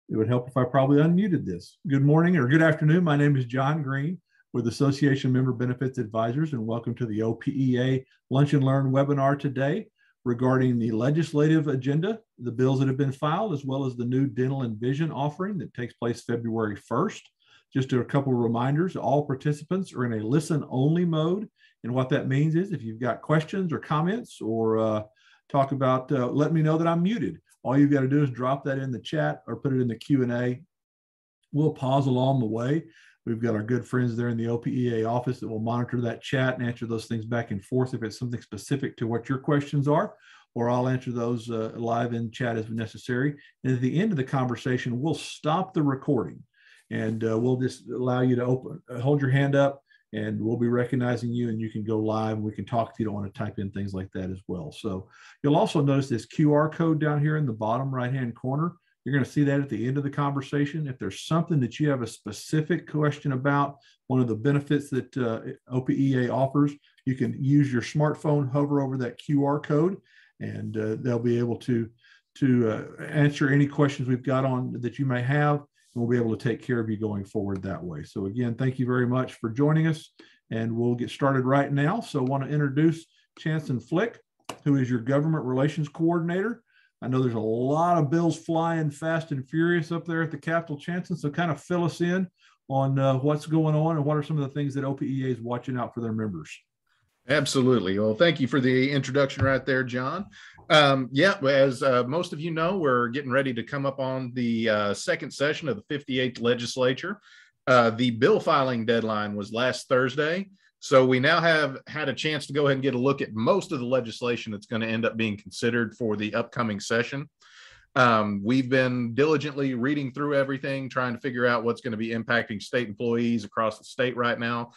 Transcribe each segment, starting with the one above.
It would help if I probably unmuted this. Good morning or good afternoon. My name is John Green with Association Member Benefits Advisors, and welcome to the OPEA Lunch and Learn webinar today regarding the legislative agenda, the bills that have been filed, as well as the new dental and vision offering that takes place February 1st. Just a couple of reminders, all participants are in a listen-only mode. And what that means is if you've got questions or comments or talk about, let me know that I'm muted. All you've got to do is drop that in the chat or put it in the Q&A. We'll pause along the way. We've got our good friends there in the OPEA office that will monitor that chat and answer those things back and forth if it's something specific to what your questions are, or I'll answer those live in chat as necessary. And at the end of the conversation, we'll stop the recording and we'll just allow you to hold your hand up, and we'll be recognizing you and you can go live. We can talk to you. Don't want to type in things like that as well. So you'll also notice this QR code down here in the bottom right-hand corner. You're going to see that at the end of the conversation. If there's something that you have a specific question about, one of the benefits that OPEA offers, you can use your smartphone, hover over that QR code, and they'll be able to answer any questions we've got on that you may have. We'll be able to take care of you going forward that way. So again, thank you very much for joining us, and we'll get started right now. So I want to introduce Chanson Flick, who is your Government Relations Coordinator. I know there's a lot of bills flying fast and furious up there at the Capitol, Chanson, so kind of fill us in on what's going on and what are some of the things that OPEA is watching out for their members. Absolutely. Well, thank you for the introduction right there, John. As most of you know, we're getting ready to come up on the second session of the 58th legislature. The bill filing deadline was last Thursday, so we now have had a chance to go ahead and get a look at most of the legislation that's going to end up being considered for the upcoming session. We've been diligently reading through everything, trying to figure out what's going to be impacting state employees across the state right now.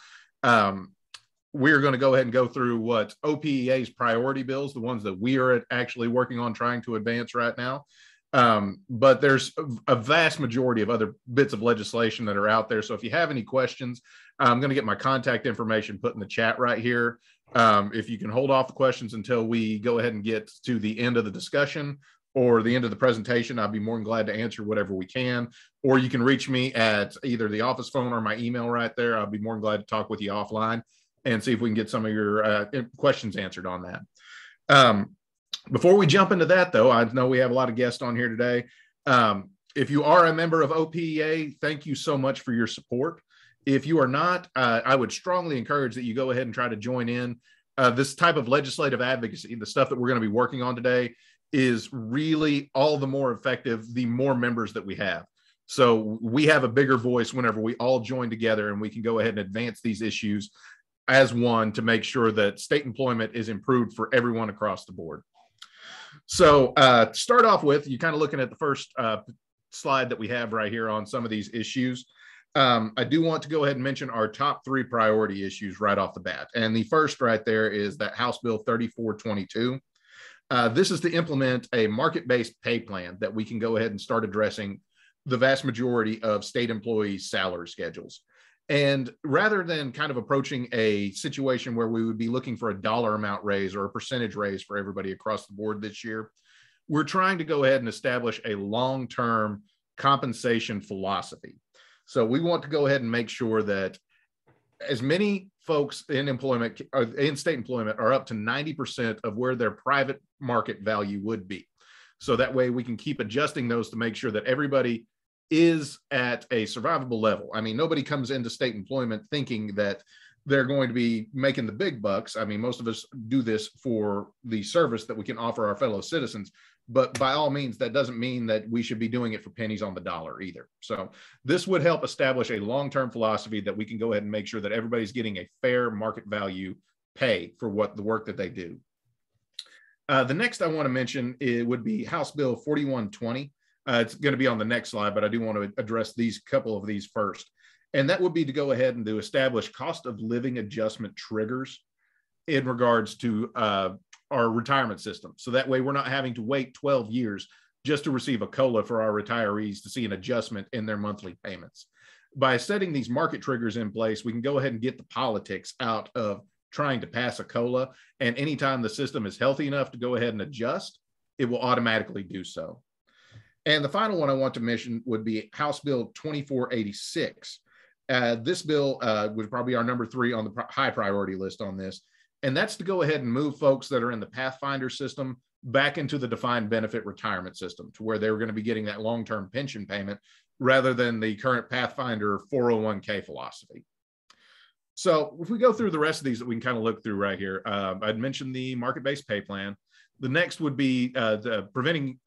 We're going to go ahead and go through what OPEA's priority bills, the ones that we are actually working on trying to advance right now. But there's a vast majority of other bits of legislation that are out there. So if you have any questions, I'm going to get my contact information put in the chat right here. If you can hold off the questions until we go ahead and get to the end of the discussion or the end of the presentation, I'll be more than glad to answer whatever we can. Or you can reach me at either the office phone or my email right there. I'll be more than glad to talk with you offline and see if we can get some of your questions answered on that. Before we jump into that, though, I know we have a lot of guests on here today. If you are a member of OPEA, thank you so much for your support. If you are not, I would strongly encourage that you go ahead and try to join in. This type of legislative advocacy, the stuff that we're going to be working on today, is really all the more effective the more members that we have. So we have a bigger voice whenever we all join together and we can go ahead and advance these issues as one to make sure that state employment is improved for everyone across the board. So to start off with, you're kind of looking at the first slide that we have right here on some of these issues. I do want to go ahead and mention our top three priority issues right off the bat. And the first right there is that House Bill 3422. This is to implement a market-based pay plan that we can go ahead and start addressing the vast majority of state employees' salary schedules. And rather than kind of approaching a situation where we would be looking for a dollar amount raise or a percentage raise for everybody across the board this year, we're trying to go ahead and establish a long-term compensation philosophy. So we want to go ahead and make sure that as many folks in employment, in state employment, are up to 90% of where their private market value would be. So that way we can keep adjusting those to make sure that everybody is at a survivable level. I mean, nobody comes into state employment thinking that they're going to be making the big bucks. I mean, most of us do this for the service that we can offer our fellow citizens, but by all means, that doesn't mean that we should be doing it for pennies on the dollar either. So this would help establish a long-term philosophy that we can go ahead and make sure that everybody's getting a fair market value pay for what the work that they do. The next I want to mention would be House Bill 4120. It's going to be on the next slide, but I do want to address these couple of these first. And that would be to go ahead and to establish cost of living adjustment triggers in regards to our retirement system. So that way we're not having to wait 12 years just to receive a COLA for our retirees to see an adjustment in their monthly payments. By setting these market triggers in place, we can go ahead and get the politics out of trying to pass a COLA. And anytime the system is healthy enough to go ahead and adjust, it will automatically do so. And the final one I want to mention would be House Bill 2486. This bill was probably our number 3 on the high priority list on this. And that's to go ahead and move folks that are in the Pathfinder system back into the defined benefit retirement system, to where they were going to be getting that long-term pension payment rather than the current Pathfinder 401k philosophy. So if we go through the rest of these that we can kind of look through right here, I'd mentioned the market-based pay plan. The next would be the preventing,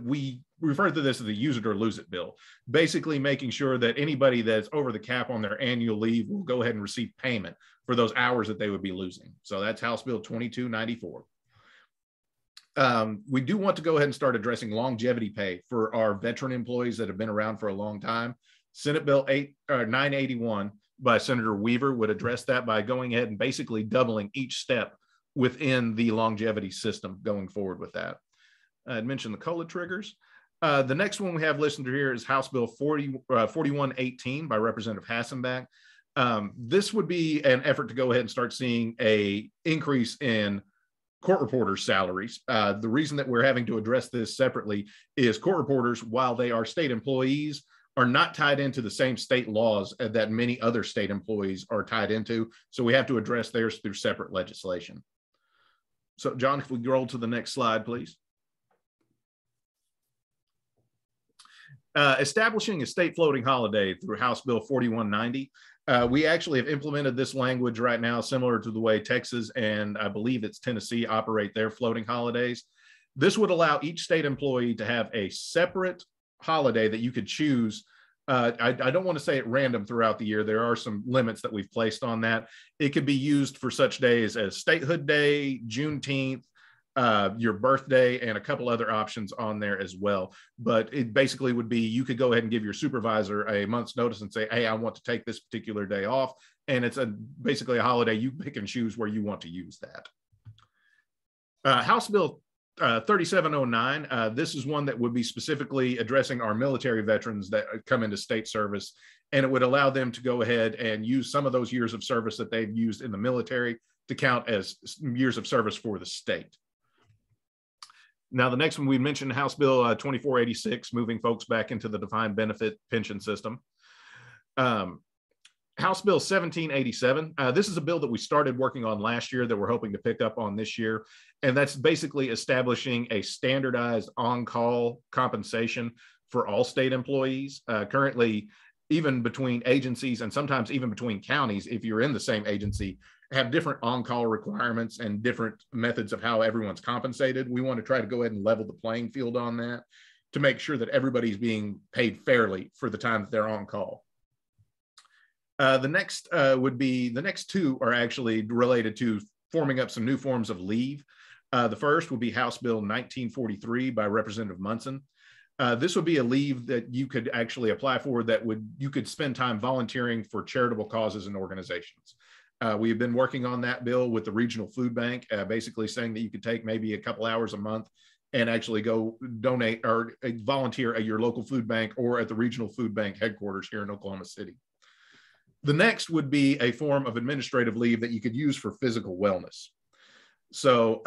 we refer to this as the use it or lose it bill, basically making sure that anybody that's over the cap on their annual leave will go ahead and receive payment for those hours that they would be losing. So that's House Bill 2294. We do want to go ahead and start addressing longevity pay for our veteran employees that have been around for a long time. Senate Bill 981 by Senator Weaver would address that by going ahead and basically doubling each step within the longevity system going forward with that. I'd mentioned the COLA triggers. The next one we have listed here is House Bill 4118 by Representative Hassenbach. This would be an effort to go ahead and start seeing an increase in court reporters' salaries. The reason that we're having to address this separately is court reporters, while they are state employees, are not tied into the same state laws that many other state employees are tied into. So we have to address theirs through separate legislation. So John, if we roll to the next slide, please. Establishing a state floating holiday through House Bill 4190. We actually have implemented this language right now, similar to the way Texas and I believe it's Tennessee operate their floating holidays. This would allow each state employee to have a separate holiday that you could choose. I don't want to say at random throughout the year. There are some limits that we've placed on that. It could be used for such days as Statehood Day, Juneteenth, your birthday, and a couple other options on there as well. But it basically would be, you could go ahead and give your supervisor a month's notice and say, hey, I want to take this particular day off. And it's basically a holiday. You pick and choose where you want to use that. House Bill 3709. This is one that would be specifically addressing our military veterans that come into state service, and it would allow them to go ahead and use some of those years of service that they've used in the military to count as years of service for the state. Now, the next one we mentioned, House Bill 2486, moving folks back into the defined benefit pension system. House Bill 1787. This is a bill that we started working on last year that we're hoping to pick up on this year. And that's basically establishing a standardized on-call compensation for all state employees. Currently, even between agencies and sometimes even between counties, if you're in the same agency, have different on-call requirements and different methods of how everyone's compensated. We want to try to go ahead and level the playing field on that to make sure that everybody's being paid fairly for the time that they're on call. The next two are actually related to forming up some new forms of leave. The first would be House Bill 1943 by Representative Munson. This would be a leave that you could actually apply for you could spend time volunteering for charitable causes and organizations. We have been working on that bill with the regional food bank, basically saying that you could take maybe a couple hours a month and actually go donate or volunteer at your local food bank or at the regional food bank headquarters here in Oklahoma City. The next would be a form of administrative leave that you could use for physical wellness. So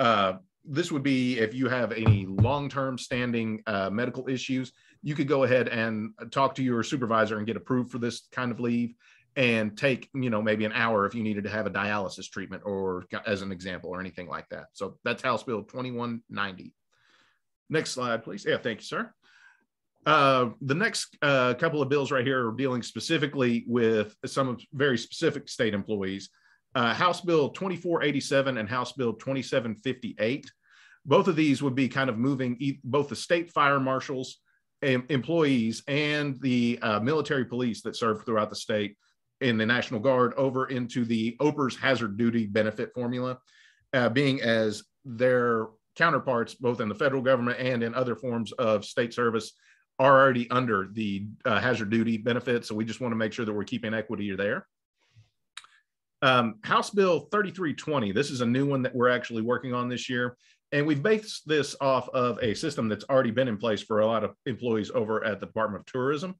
this would be if you have any long-term standing medical issues, you could go ahead and talk to your supervisor and get approved for this kind of leave and take, maybe an hour if you needed to have a dialysis treatment, or as an example, or anything like that. So that's House Bill 2190. Next slide, please. Yeah, thank you, sir. The next couple of bills right here are dealing specifically with some very specific state employees. House Bill 2487 and House Bill 2758. Both of these would be kind of moving both the state fire marshals, employees, and the military police that serve throughout the state in the National Guard over into the OPEA's hazard duty benefit formula, being as their counterparts, both in the federal government and in other forms of state service, are already under the hazard duty benefit. So we just want to make sure that we're keeping equity there. House Bill 3320, this is a new one that we're actually working on this year. And we've based this off of a system that's already been in place for a lot of employees over at the Department of Tourism.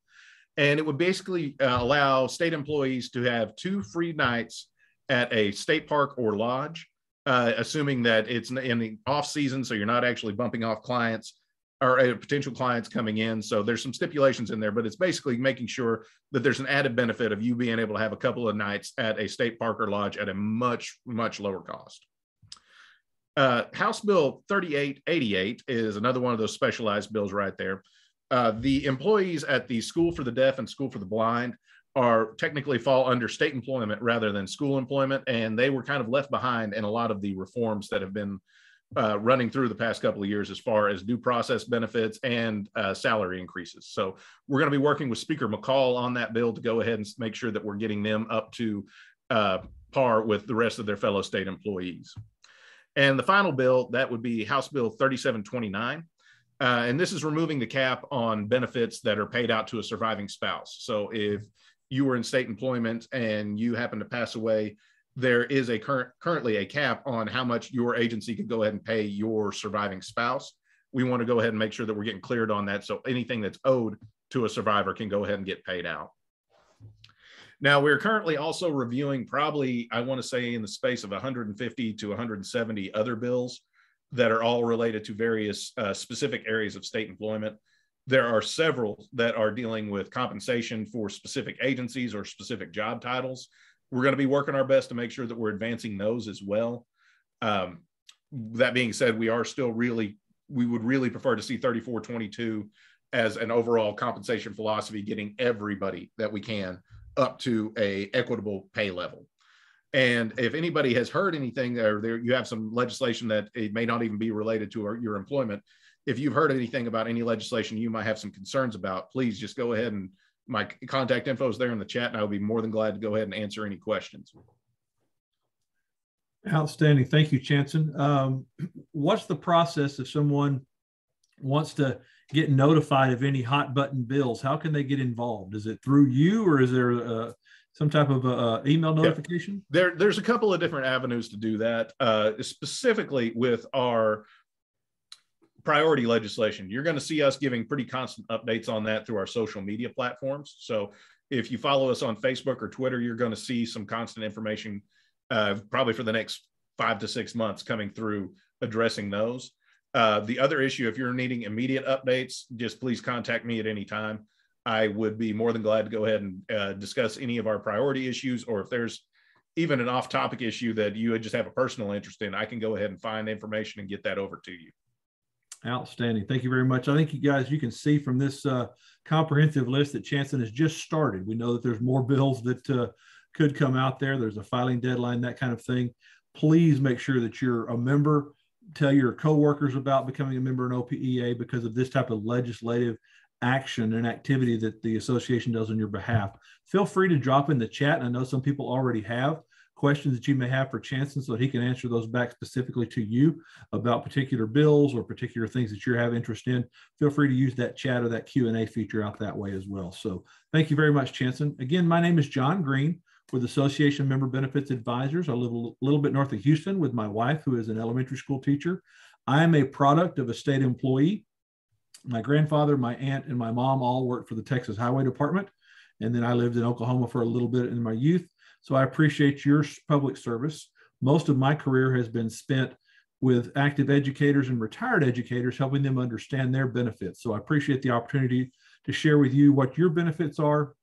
And it would basically allow state employees to have 2 free nights at a state park or lodge, assuming that it's in the off season, so you're not actually bumping off clients. or potential clients coming in. So there's some stipulations in there, but it's basically making sure that there's an added benefit of you being able to have a couple of nights at a state park or lodge at a much, much lower cost. House Bill 3888 is another one of those specialized bills right there. The employees at the School for the Deaf and School for the Blind are technically fall under state employment rather than school employment, and they were kind of left behind in a lot of the reforms that have been running through the past couple of years as far as due process benefits and salary increases. So we're going to be working with Speaker McCall on that bill to go ahead and make sure that we're getting them up to par with the rest of their fellow state employees. And the final bill, that would be House Bill 3729. And this is removing the cap on benefits that are paid out to a surviving spouse. So if you were in state employment and you happen to pass away, there is currently a cap on how much your agency could go ahead and pay your surviving spouse. We want to go ahead and make sure that we're getting cleared on that. So anything that's owed to a survivor can go ahead and get paid out. Now, we're currently also reviewing probably, I want to say, in the space of 150 to 170 other bills that are all related to various specific areas of state employment. There are several that are dealing with compensation for specific agencies or specific job titles. We're going to be working our best to make sure that we're advancing those as well. That being said, we would really prefer to see 3422 as an overall compensation philosophy, getting everybody that we can up to a equitable pay level. And if anybody has heard anything, or you have some legislation that it may not even be related to your employment, if you've heard anything about any legislation you might have some concerns about, please just go ahead, and my contact info is there in the chat, and I will be more than glad to go ahead and answer any questions. Outstanding. Thank you, Chanson. What's the process if someone wants to get notified of any hot button bills? How can they get involved? Is it through you, or is there some type of email notification? Yeah. There's a couple of different avenues to do that. Specifically with our priority legislation, you're going to see us giving pretty constant updates on that through our social media platforms. So if you follow us on Facebook or Twitter, you're going to see some constant information probably for the next 5 to 6 months coming through addressing those. The other issue, if you're needing immediate updates, just please contact me at any time. I would be more than glad to go ahead and discuss any of our priority issues, or if there's even an off-topic issue that you would just have a personal interest in, I can go ahead and find information and get that over to you. Outstanding. Thank you very much. I think you can see from this comprehensive list that Chanson has just started. We know that there's more bills that could come out there. There's a filing deadline, that kind of thing. Please make sure that you're a member. Tell your coworkers about becoming a member in OPEA because of this type of legislative action and activity that the association does on your behalf. Feel free to drop in the chat. I know some people already have questions that you may have for Chanson, so that he can answer those back specifically to you about particular bills or particular things that you have interest in. Feel free to use that chat or that Q&A feature out that way as well. So thank you very much, Chanson. Again, my name is John Green with Association Member Benefits Advisors. I live a little bit north of Houston with my wife, who is an elementary school teacher. I am a product of a state employee. My grandfather, my aunt, and my mom all worked for the Texas Highway Department. And then I lived in Oklahoma for a little bit in my youth. So I appreciate your public service. Most of my career has been spent with active educators and retired educators, helping them understand their benefits. So I appreciate the opportunity to share with you what your benefits are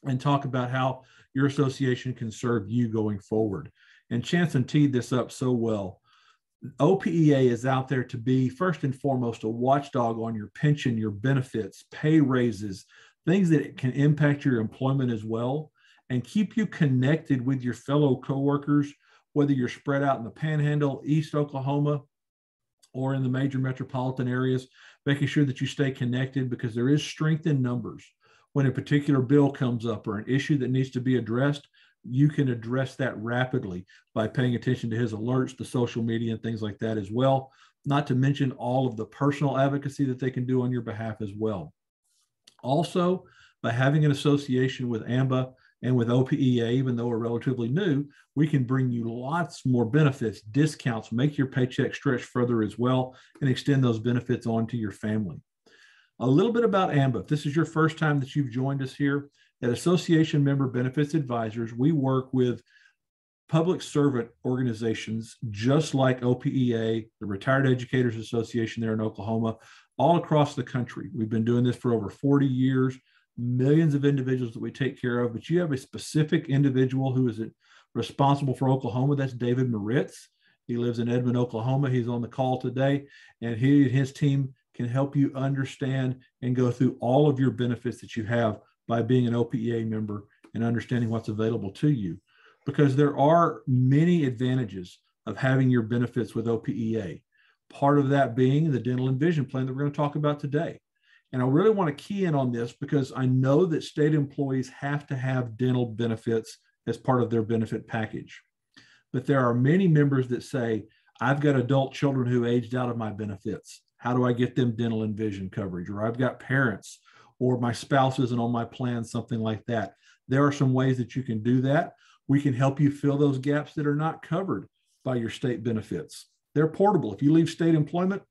and talk about how your association can serve you going forward. And Chanson teed this up so well. OPEA is out there to be, first and foremost, a watchdog on your pension, your benefits, pay raises, things that can impact your employment as well, and keep you connected with your fellow coworkers, whether you're spread out in the Panhandle, East Oklahoma, or in the major metropolitan areas, making sure that you stay connected, because there is strength in numbers. When a particular bill comes up or an issue that needs to be addressed, you can address that rapidly by paying attention to his alerts, the social media, and things like that as well. Not to mention all of the personal advocacy that they can do on your behalf as well. Also, by having an association with AMBA and with OPEA, even though we're relatively new, we can bring you lots more benefits, discounts, make your paycheck stretch further as well, and extend those benefits on to your family. A little bit about AMBA. If this is your first time that you've joined us here at Association Member Benefits Advisors, we work with public servant organizations just like OPEA, the Retired Educators Association there in Oklahoma, all across the country. We've been doing this for over 40 years, millions of individuals that we take care of, but you have a specific individual who is responsible for Oklahoma. That's David Moritz. He lives in Edmond, Oklahoma. He's on the call today, and he and his team can help you understand and go through all of your benefits that you have by being an OPEA member and understanding what's available to you. Because there are many advantages of having your benefits with OPEA. Part of that being the dental and vision plan that we're going to talk about today. And I really want to key in on this because I know that state employees have to have dental benefits as part of their benefit package. But there are many members that say, I've got adult children who aged out of my benefits. How do I get them dental and vision coverage? Or I've got parents, or my spouse isn't on my plan, something like that. There are some ways that you can do that. We can help you fill those gaps that are not covered by your state benefits. They're portable. If you leave state employment,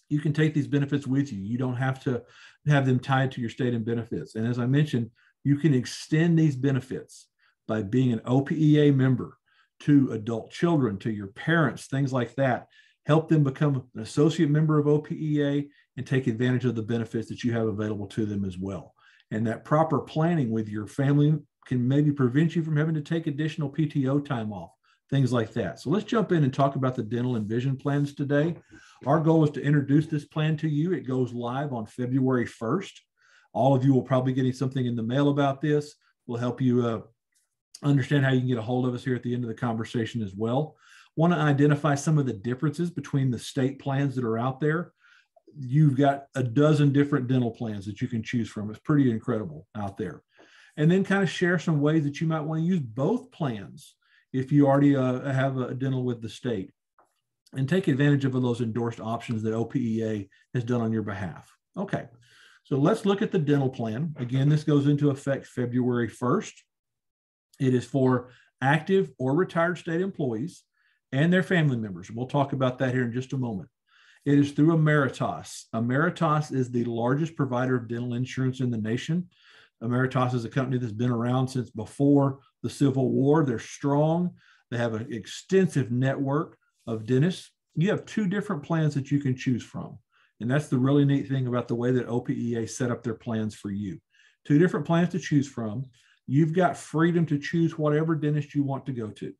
you can take these benefits with you. You don't have to have them tied to your state and benefits. And as I mentioned, you can extend these benefits by being an OPEA member to adult children, to your parents, things like that. Help them become an associate member of OPEA and take advantage of the benefits that you have available to them as well. And that proper planning with your family can maybe prevent you from having to take additional PTO time off, things like that. So let's jump in and talk about the dental and vision plans today. Our goal is to introduce this plan to you. It goes live on February 1st. All of you will probably get something in the mail about this. We'll help you understand how you can get a hold of us here at the end of the conversation as well. Want to identify some of the differences between the state plans that are out there. You've got a dozen different dental plans that you can choose from. It's pretty incredible out there. And then kind of share some ways that you might want to use both plans if you already have a dental with the state, and take advantage of those endorsed options that OPEA has done on your behalf. Okay, so let's look at the dental plan. Again, this goes into effect February 1st. It is for active or retired state employees and their family members. We'll talk about that here in just a moment. It is through Emeritus. Emeritus is the largest provider of dental insurance in the nation. Emeritus is a company that's been around since before the Civil War. They're strong. They have an extensive network of dentists. You have two different plans that you can choose from. And that's the really neat thing about the way that OPEA set up their plans for you. Two different plans to choose from. You've got freedom to choose whatever dentist you want to go to.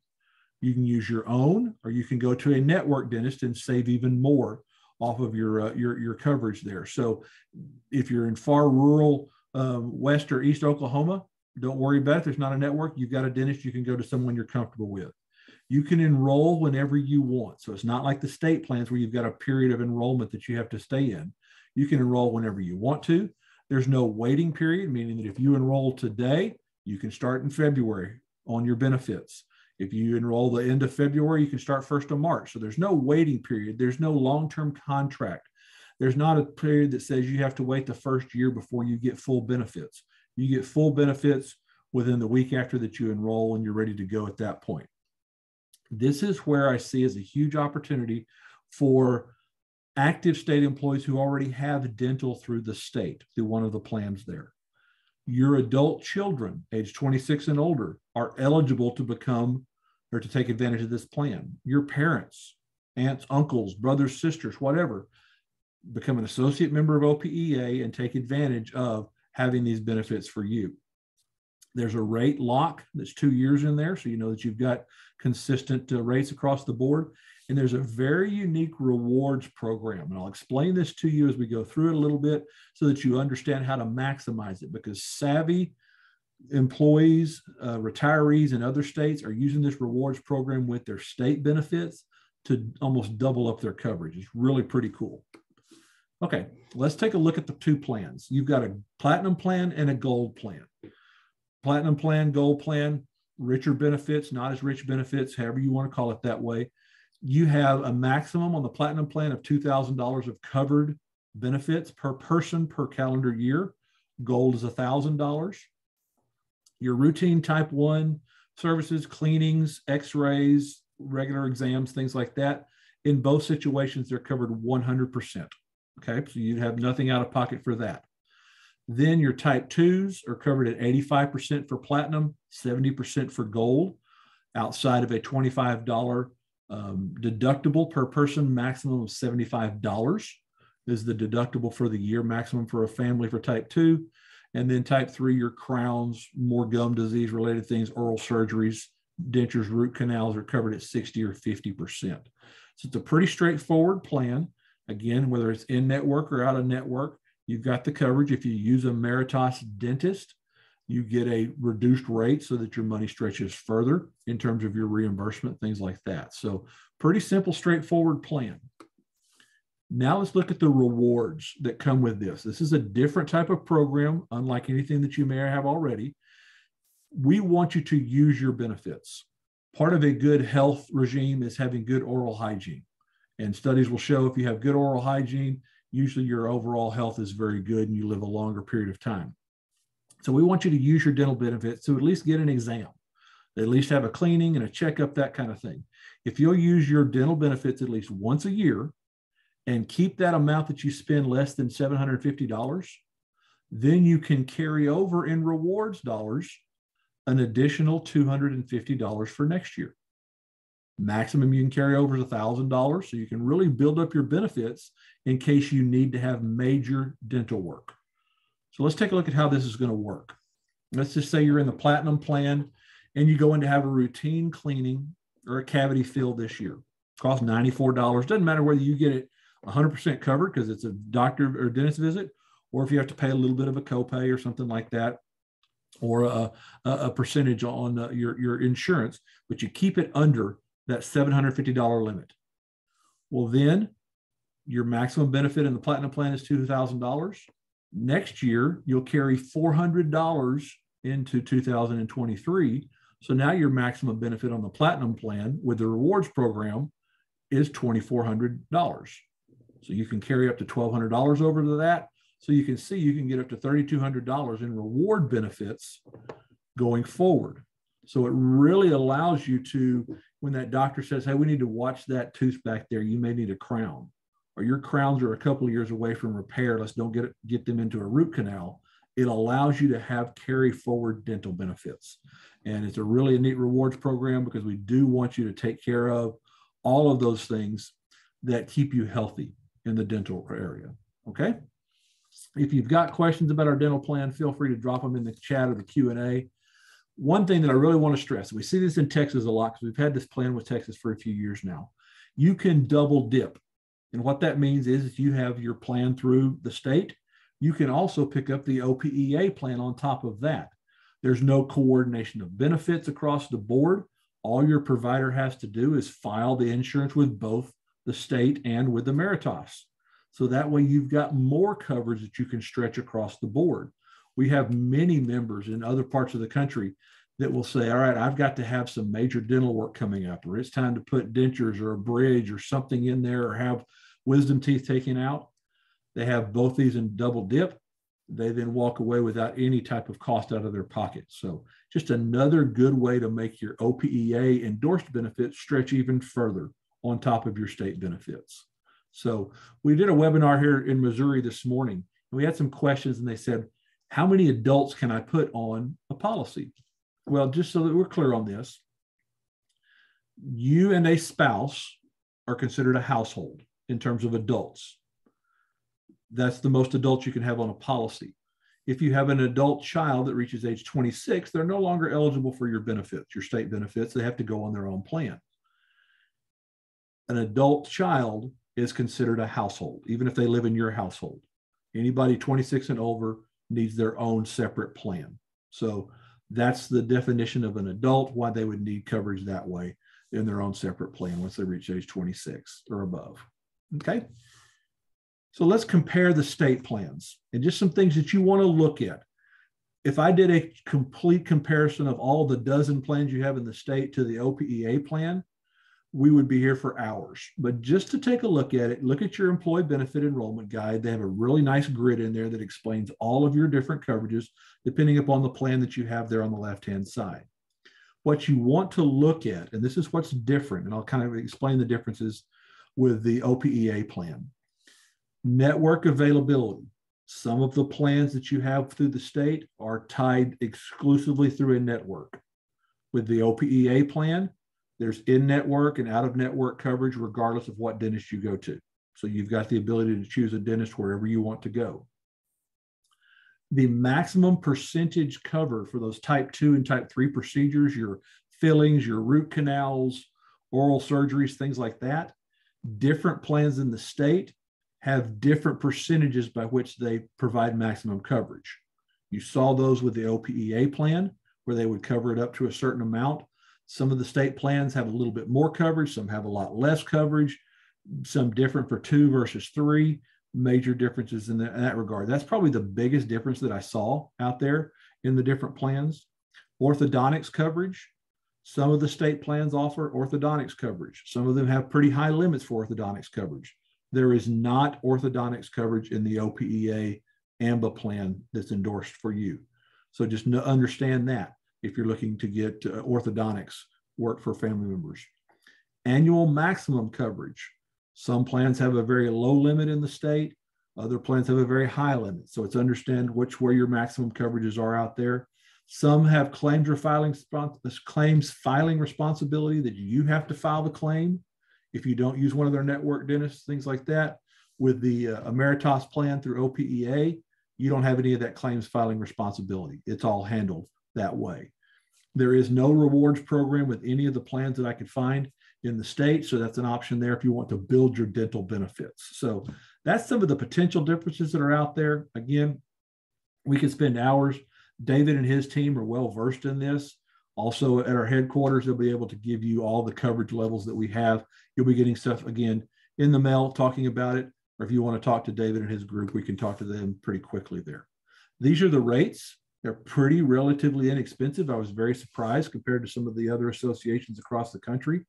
You can use your own, or you can go to a network dentist and save even more off of your coverage there. So if you're in far rural West or East Oklahoma, don't worry about it. There's not a network. You've got a dentist. You can go to someone you're comfortable with. You can enroll whenever you want. So it's not like the state plans where you've got a period of enrollment that you have to stay in. You can enroll whenever you want to. There's no waiting period, meaning that if you enroll today, you can start in February on your benefits. If you enroll the end of February, you can start 1st of March. So there's no waiting period. There's no long-term contract. There's not a period that says you have to wait the first year before you get full benefits. You get full benefits within the week after that you enroll, and you're ready to go at that point. This is where I see as a huge opportunity for active state employees who already have dental through the state, through one of the plans there. Your adult children, age 26 and older, are eligible to become or to take advantage of this plan. Your parents, aunts, uncles, brothers, sisters, whatever, become an associate member of OPEA and take advantage of having these benefits for you. There's a rate lock that's 2 years in there, so you know that you've got consistent rates across the board. And there's a very unique rewards program. And I'll explain this to you as we go through it a little bit so that you understand how to maximize it, because savvy employees, retirees in other states are using this rewards program with their state benefits to almost double up their coverage. It's really pretty cool. Okay, let's take a look at the two plans. You've got a platinum plan and a gold plan. Platinum plan, gold plan, richer benefits, not as rich benefits, however you want to call it that way. You have a maximum on the platinum plan of $2,000 of covered benefits per person per calendar year. Gold is $1,000. Your routine type 1 services, cleanings, x-rays, regular exams, things like that, in both situations, they're covered 100%. Okay, so you have nothing out of pocket for that. Then your type 2s are covered at 85% for platinum, 70% for gold, outside of a $25 deductible per person, maximum of $75. is the deductible for the year maximum for a family for type 2. And then type 3, your crowns, more gum disease related things, oral surgeries, dentures, root canals are covered at 60 or 50%. So it's a pretty straightforward plan. Again, whether it's in network or out of network, you've got the coverage. If you use a Meritas dentist, you get a reduced rate so that your money stretches further in terms of your reimbursement, things like that. So pretty simple, straightforward plan. Now let's look at the rewards that come with this. This is a different type of program, unlike anything that you may have already. We want you to use your benefits. Part of a good health regime is having good oral hygiene. And studies will show if you have good oral hygiene, usually your overall health is very good and you live a longer period of time. So we want you to use your dental benefits to at least get an exam, at least have a cleaning and a checkup, that kind of thing. If you'll use your dental benefits at least once a year and keep that amount that you spend less than $750, then you can carry over in rewards dollars an additional $250 for next year. Maximum you can carry over is $1,000, so you can really build up your benefits in case you need to have major dental work. So let's take a look at how this is going to work. Let's just say you're in the platinum plan and you go in to have a routine cleaning or a cavity fill this year. It costs $94. Doesn't matter whether you get it 100% covered because it's a doctor or dentist visit, or if you have to pay a little bit of a copay or something like that, or a percentage on your insurance, but you keep it under that $750 limit. Well, then your maximum benefit in the platinum plan is $2,000. Next year, you'll carry $400 into 2023. So now your maximum benefit on the platinum plan with the rewards program is $2,400. So you can carry up to $1,200 over to that. So you can see you can get up to $3,200 in reward benefits going forward. So it really allows you to, when that doctor says, hey, we need to watch that tooth back there, you may need a crown, or your crowns are a couple of years away from repair, let's don't get them into a root canal. It allows you to have carry forward dental benefits. And it's a really neat rewards program because we do want you to take care of all of those things that keep you healthy in the dental area. Okay. If you've got questions about our dental plan, feel free to drop them in the chat or the Q&A. One thing that I really want to stress, we see this in Texas a lot because we've had this plan with Texas for a few years now. You can double dip. And what that means is if you have your plan through the state, you can also pick up the OPEA plan on top of that. There's no coordination of benefits across the board. All your provider has to do is file the insurance with both the state and with the Meritas. So that way you've got more coverage that you can stretch across the board. We have many members in other parts of the country that will say, all right, I've got to have some major dental work coming up, or it's time to put dentures or a bridge or something in there, or have wisdom teeth taken out. They have both these in double dip. They then walk away without any type of cost out of their pocket. So just another good way to make your OPEA endorsed benefits stretch even further on top of your state benefits. So we did a webinar here in Missouri this morning, and we had some questions, and they said, how many adults can I put on a policy? Well, just so that we're clear on this, you and a spouse are considered a household in terms of adults. That's the most adults you can have on a policy. If you have an adult child that reaches age 26, they're no longer eligible for your benefits, your state benefits. They have to go on their own plan. An adult child is considered a household, even if they live in your household. Anybody 26 and over needs their own separate plan. So that's the definition of an adult, why they would need coverage that way in their own separate plan once they reach age 26 or above. Okay. So let's compare the state plans and just some things that you want to look at. If I did a complete comparison of all the dozen plans you have in the state to the OPEA plan, we would be here for hours. But just to take a look at it, look at your employee benefit enrollment guide. They have a really nice grid in there that explains all of your different coverages, depending upon the plan that you have there on the left-hand side. What you want to look at, and this is what's different, and I'll kind of explain the differences with the OPEA plan. Network availability. Some of the plans that you have through the state are tied exclusively through a network. With the OPEA plan, there's in-network and out-of-network coverage regardless of what dentist you go to. So you've got the ability to choose a dentist wherever you want to go. The maximum percentage cover for those type 2 and type 3 procedures, your fillings, your root canals, oral surgeries, things like that, different plans in the state have different percentages by which they provide maximum coverage. You saw those with the OPEA plan, where they would cover it up to a certain amount. Some of the state plans have a little bit more coverage, some have a lot less coverage, some different for 2 versus 3. Major differences in that regard. That's probably the biggest difference that I saw out there in the different plans. Orthodontics coverage. Some of the state plans offer orthodontics coverage. Some of them have pretty high limits for orthodontics coverage. There is not orthodontics coverage in the OPEA AMBA plan that's endorsed for you. So just understand that if you're looking to get orthodontics work for family members. Annual maximum coverage. Some plans have a very low limit in the state. Other plans have a very high limit. So it's understand where your maximum coverages are out there. Some have claims filing responsibility that you have to file the claim if you don't use one of their network dentists, things like that. With the Emeritus plan through OPEA, you don't have any of that claims filing responsibility. It's all handled that way. There is no rewards program with any of the plans that I could find in the state. So that's an option there if you want to build your dental benefits. So that's some of the potential differences that are out there. Again, we could spend hours. David and his team are well versed in this. Also at our headquarters, they'll be able to give you all the coverage levels that we have. You'll be getting stuff again in the mail talking about it. Or if you want to talk to David and his group, we can talk to them pretty quickly there. These are the rates. They're pretty relatively inexpensive. I was very surprised compared to some of the other associations across the country.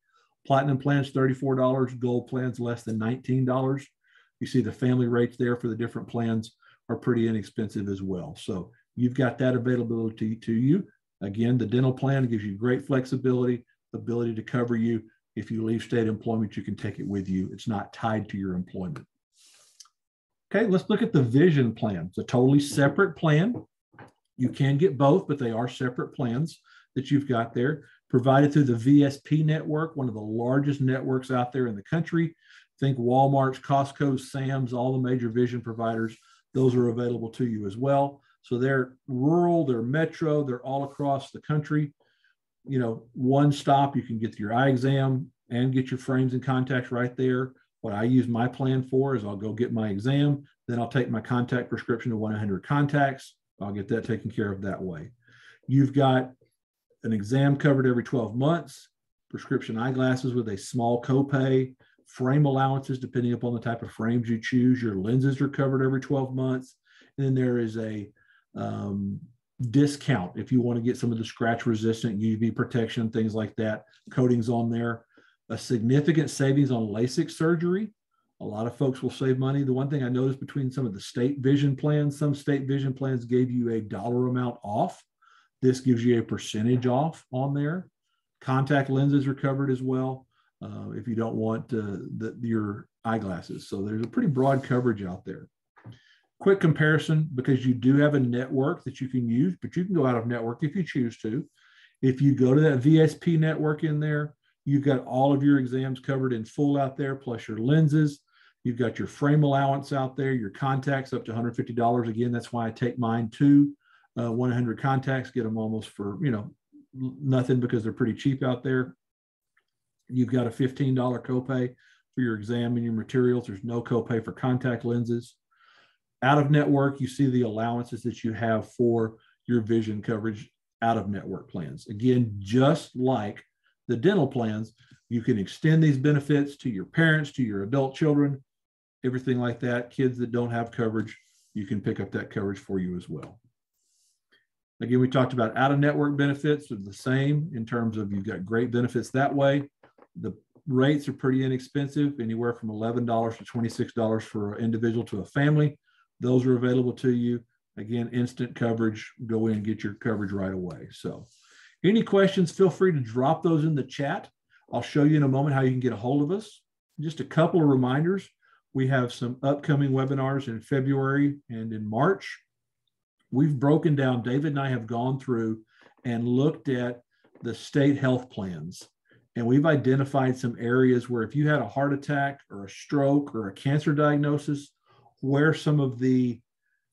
Platinum plans, $34. Gold plans, less than $19. You see the family rates there for the different plans are pretty inexpensive as well. So you've got that availability to you. Again, the dental plan gives you great flexibility, ability to cover you. If you leave state employment, you can take it with you. It's not tied to your employment. Okay, let's look at the vision plan. It's a totally separate plan. You can get both, but they are separate plans that you've got there, provided through the VSP network, one of the largest networks out there in the country. Think Walmart's, Costco's, Sam's, all the major vision providers. Those are available to you as well. So they're rural, they're metro, they're all across the country. You know, one stop, you can get your eye exam and get your frames and contacts right there. What I use my plan for is I'll go get my exam, then I'll take my contact prescription to 100 contacts. I'll get that taken care of that way. You've got an exam covered every 12 months, prescription eyeglasses with a small copay, frame allowances depending upon the type of frames you choose. Your lenses are covered every 12 months. And then there is a discount if you want to get some of the scratch resistant UV protection, things like that, coatings on there. A significant savings on LASIK surgery. A lot of folks will save money. The one thing I noticed between some of the state vision plans, some state vision plans gave you a dollar amount off. This gives you a percentage off on there. Contact lenses are covered as well if you don't want your eyeglasses. So there's a pretty broad coverage out there. Quick comparison, because you do have a network that you can use, but you can go out of network if you choose to. If you go to that VSP network in there, you've got all of your exams covered in full out there, plus your lenses. You've got your frame allowance out there, your contacts up to $150. Again, that's why I take mine to 100 contacts, get them almost for, nothing because they're pretty cheap out there. You've got a $15 copay for your exam and your materials. There's no copay for contact lenses. Out of network, you see the allowances that you have for your vision coverage out of network plans. Again, just like the dental plans, you can extend these benefits to your parents, to your adult children, everything like that. Kids that don't have coverage, you can pick up that coverage for you as well. Again, we talked about out-of-network benefits are the same in terms of you've got great benefits that way. The rates are pretty inexpensive, anywhere from $11 to $26 for an individual to a family. Those are available to you. Again, instant coverage, go in and get your coverage right away. So any questions, feel free to drop those in the chat. I'll show you in a moment how you can get a hold of us. Just a couple of reminders. We have some upcoming webinars in February and in March. We've broken down, David and I have gone through and looked at the state health plans And we've identified some areas where if you had a heart attack or a stroke or a cancer diagnosis, where some of the,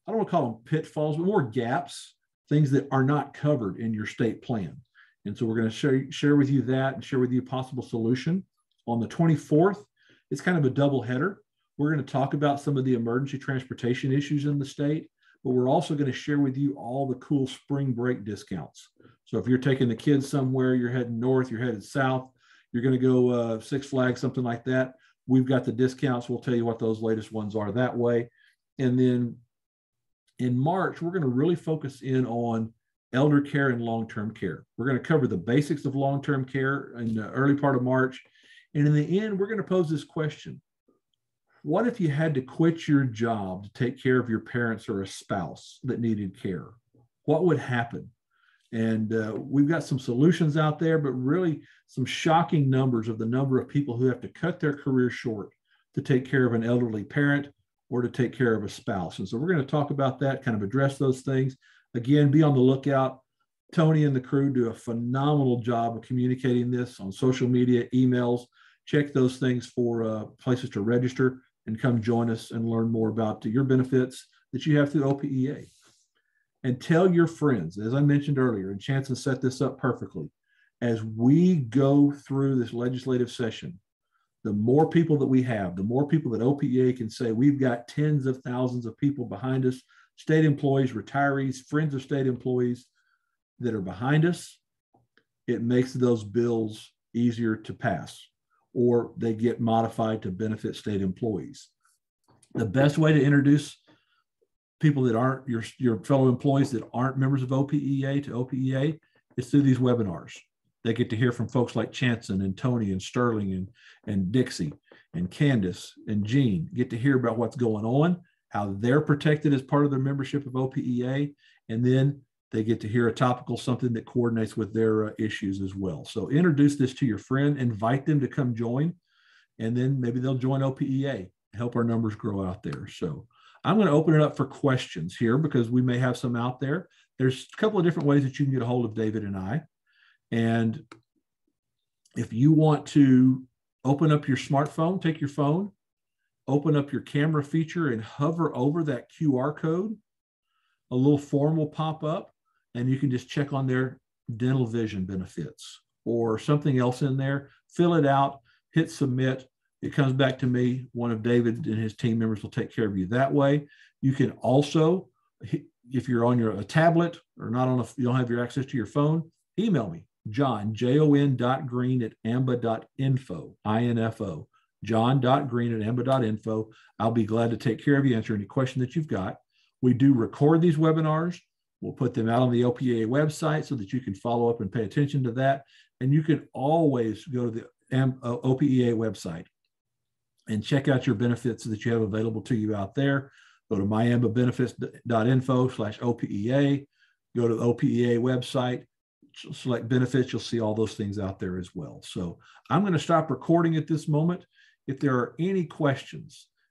I don't want to call them pitfalls, but more gaps, things that are not covered in your state plan. And so we're going to share with you that and share with you a possible solution. On the 24th, it's kind of a double header. We're going to talk about some of the emergency transportation issues in the state, but we're also going to share with you all the cool spring break discounts. So if you're taking the kids somewhere, you're heading north, you're headed south, you're going to go Six Flags, something like that, we've got the discounts. We'll tell you what those latest ones are that way. And then in March, we're going to really focus in on elder care and long-term care. We're going to cover the basics of long-term care in the early part of March. And in the end, we're going to pose this question. What if you had to quit your job to take care of your parents or a spouse that needed care? What would happen? And we've got some solutions out there, but really some shocking numbers of the number of people who have to cut their career short to take care of an elderly parent or to take care of a spouse. And so we're going to talk about that, kind of address those things. Again, be on the lookout. Tony and the crew do a phenomenal job of communicating this on social media, emails. Check those things for places to register and come join us and learn more about your benefits that you have through OPEA. And tell your friends, as I mentioned earlier, and Chanson set this up perfectly, as we go through this legislative session, the more people that we have, the more people that OPEA can say, we've got tens of thousands of people behind us, state employees, retirees, friends of state employees that are behind us, it makes those bills easier to pass, or they get modified to benefit state employees. The best way to introduce people that aren't your fellow employees that aren't members of OPEA to OPEA is through these webinars. They get to hear from folks like Chanson and Tony and Sterling and Dixie and Candace and Jean, get to hear about what's going on, how they're protected as part of their membership of OPEA, and then they get to hear a topical something that coordinates with their issues as well. So introduce this to your friend, invite them to come join, and then maybe they'll join OPEA, help our numbers grow out there. So I'm going to open it up for questions here because we may have some out there. There's a couple of different ways that you can get a hold of David and I. And if you want to open up your smartphone, take your phone, open up your camera feature and hover over that QR code, a little form will pop up and you can just check on their dental vision benefits or something else in there, fill it out, hit submit. It comes back to me. One of David and his team members will take care of you that way. You can also, if you're on a tablet or not on you don't have your access to your phone, email me, John, jon.green@amba.info, I-N-F-O, john.green@amba.info. I'll be glad to take care of you, answer any question that you've got. We do record these webinars. We'll put them out on the OPEA website so that you can follow up and pay attention to that. And you can always go to the OPEA website and check out your benefits that you have available to you out there. Go to myambabenefits.info/OPEA, go to the OPEA website, select benefits, you'll see all those things out there as well. So I'm going to stop recording at this moment. If there are any questions